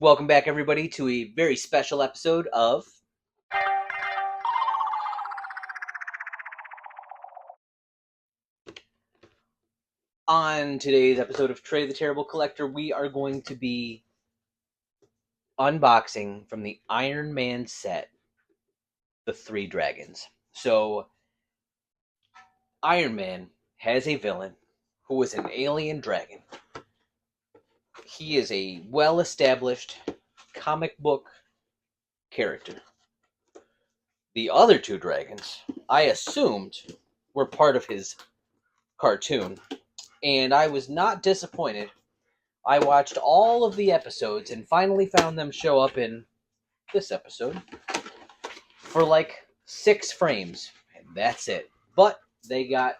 Welcome back, everybody, to a very special episode of. On today's episode of Trey the Terrible Collector, we are going to be unboxing from the Iron Man set the Three Dragons. So, Iron Man has a villain who is an alien dragon. He is a well established comic book character. The other two dragons, I assumed, were part of his cartoon, and I was not disappointed. I watched all of the episodes and finally found them show up in this episode for like 6 frames, and that's it. But they got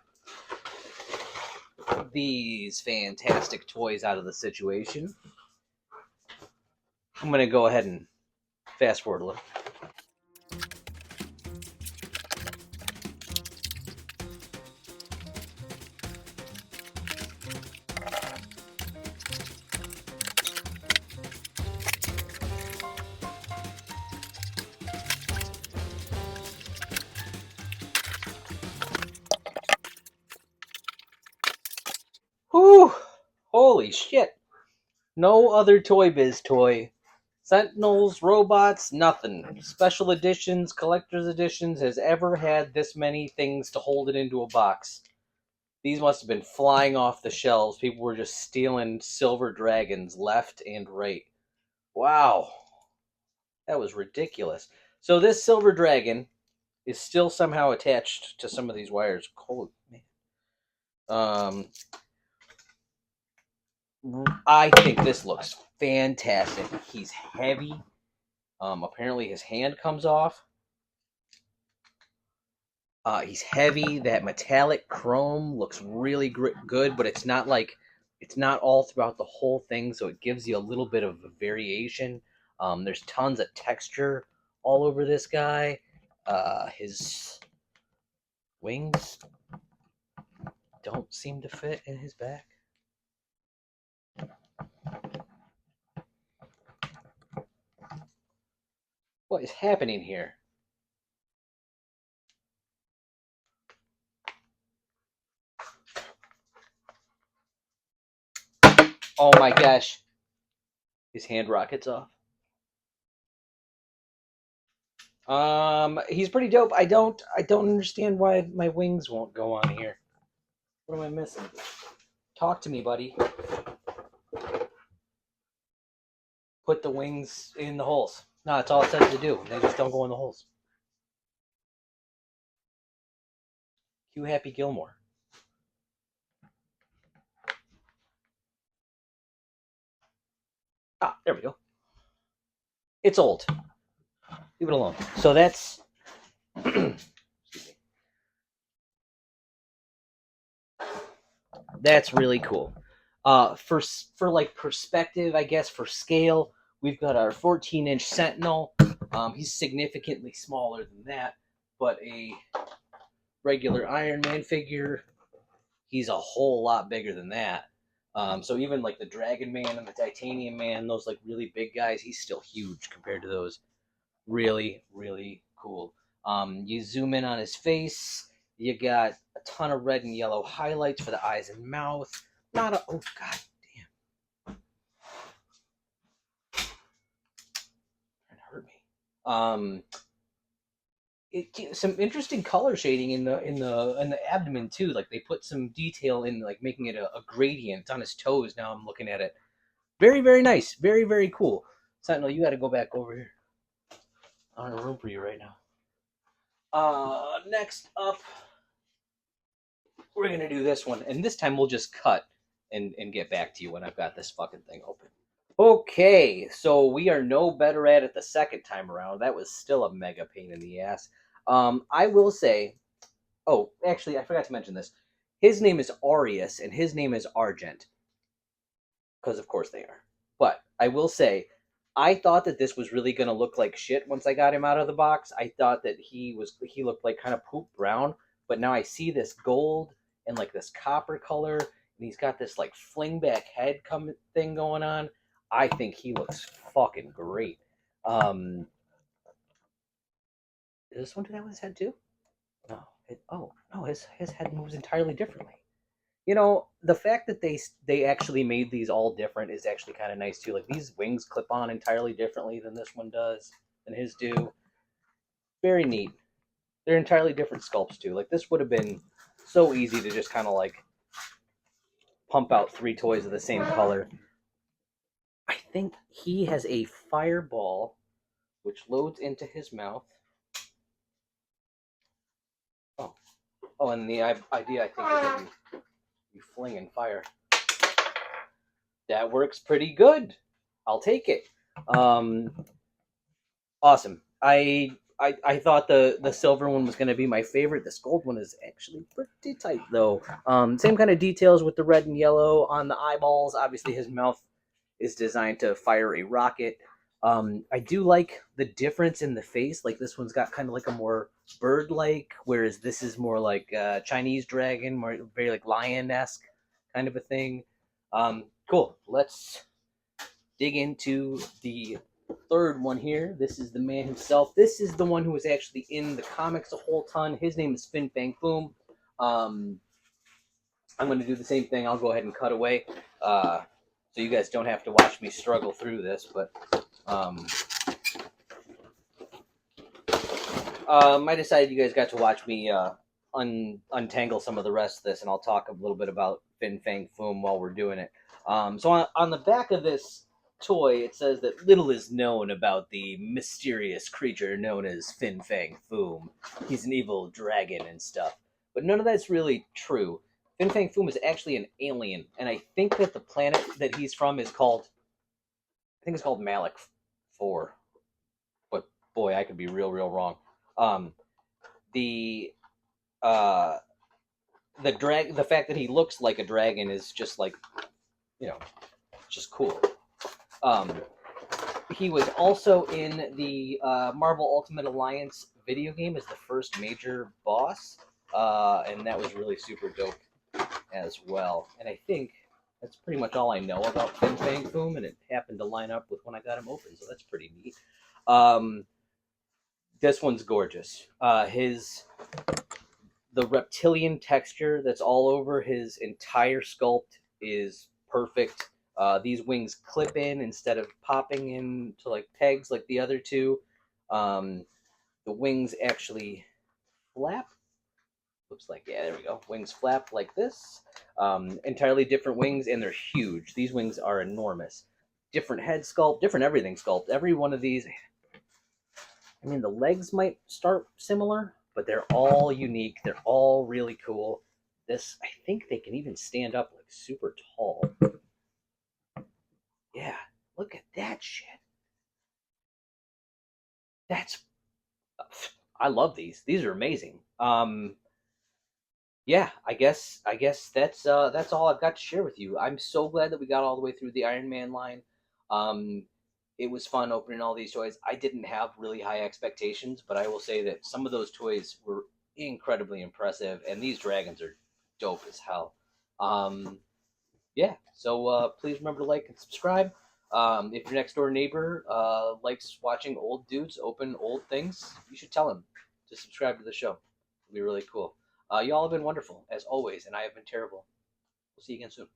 these fantastic toys out of the situation. I'm going to go ahead and fast forward a little. Whew! Holy shit! No other Toy Biz toy. Sentinels, robots, nothing. Special editions, collector's editions has ever had this many things to hold it into a box. These must have been flying off the shelves. People were just stealing silver dragons left and right. Wow. That was ridiculous. So this silver dragon is still somehow attached to some of these wires. Holy man. I think this looks fantastic. He's heavy. Apparently his hand comes off. He's heavy. That metallic chrome looks really good, but it's not all throughout the whole thing, so it gives you a little bit of a variation. There's tons of texture all over this guy. His wings don't seem to fit in his back. What is happening here? Oh my gosh. His hand rockets off. He's pretty dope. I don't understand why my wings won't go on here. What am I missing? Talk to me, buddy. Put the wings in the holes. No, that's all it says to do. They just don't go in the holes. Cue Happy Gilmore. Ah, there we go. It's old. Leave it alone. So that's that's really cool. For like perspective, I guess for scale, we've got our 14-inch Sentinel. He's significantly smaller than that, but a regular Iron Man figure, he's a whole lot bigger than that. So even like the Dragon Man and the Titanium Man, those like really big guys, he's still huge compared to those. Really, really cool. You zoom in on his face, you got a ton of red and yellow highlights for the eyes and mouth. Not a oh god damn, trying to hurt me. Some interesting color shading in the abdomen too. Like they put some detail in, like making it a gradient on his toes. Now I'm looking at it. Very, very nice. Very, very cool. Sentinel, you got to go back over here. I don't have room for you right now. Next up, we're gonna do this one, and this time we'll just cut and get back to you when I've got this fucking thing open. Okay, so we are no better at it the second time around. That was still a mega pain in the ass. I will say, oh, actually, I forgot to mention this. His name is Aureus, and his name is Argent, because of course they are. But I will say, I thought that this was really gonna look like shit once I got him out of the box. I thought that he looked like kind of poop brown, but now I see this gold and like this copper color, and he's got this like fling back head thing going on. I think he looks fucking great. Um, does this one do that with his head too? No. Oh no, his head moves entirely differently. You know, the fact that they actually made these all different is actually kind of nice too. Like these wings clip on entirely differently than this one does, than his do. Very neat. They're entirely different sculpts too. Like this would have been so easy to just kind of like pump out three toys of the same color. I think he has a fireball which loads into his mouth. Oh, oh, and the idea I think is that you fling and fire. That works pretty good. I'll take it. Um, awesome. I thought the silver one was going to be my favorite. This gold one is actually pretty tight though. Same kind of details with the red and yellow on the eyeballs. Obviously, his mouth is designed to fire a rocket. I do like the difference in the face. Like this one's got kind of like a more bird-like, whereas this is more like Chinese dragon, more very like lion-esque kind of a thing. Cool. Let's dig into the third one here. This is the man himself. This is the one who was actually in the comics a whole ton. His name is Fin Fang Foom. I'm going to do the same thing. I'll go ahead and cut away, so you guys don't have to watch me struggle through this. But I decided you guys got to watch me untangle some of the rest of this, and I'll talk a little bit about Fin Fang Foom while we're doing it. So on the back of this toy, it says that little is known about the mysterious creature known as Fin Fang Foom. He's an evil dragon and stuff. But none of that's really true. Fin Fang Foom is actually an alien, and I think that the planet that he's from is called, I think it's called Malik 4. But boy, I could be real wrong. Um, the uh, the fact that he looks like a dragon is just like, you know, just cool. Um, he was also in the Marvel Ultimate Alliance video game as the first major boss, and that was really super dope as well. And I think that's pretty much all I know about Fin Fang Foom, and it happened to line up with when I got him open, so that's pretty neat. This one's gorgeous. The reptilian texture that's all over his entire sculpt is perfect. These wings clip in instead of popping into like pegs like the other two. The wings actually flap. Looks like, yeah, there we go. Wings flap like this. Entirely different wings, and they're huge. These wings are enormous. Different head sculpt, different everything sculpt. Every one of these, I mean, the legs might start similar, but they're all unique. They're all really cool. This, I think they can even stand up like super tall. Yeah, look at that shit. That's, I love these. These are amazing. Yeah, I guess that's all I've got to share with you. I'm so glad that we got all the way through the Iron Man line. Um, it was fun opening all these toys. I didn't have really high expectations, but I will say that some of those toys were incredibly impressive, and these dragons are dope as hell. Um, yeah, so please remember to like and subscribe. If your next door neighbor likes watching old dudes open old things, you should tell him to subscribe to the show. It'll be really cool. Y'all have been wonderful, as always, and I have been terrible. We'll see you again soon.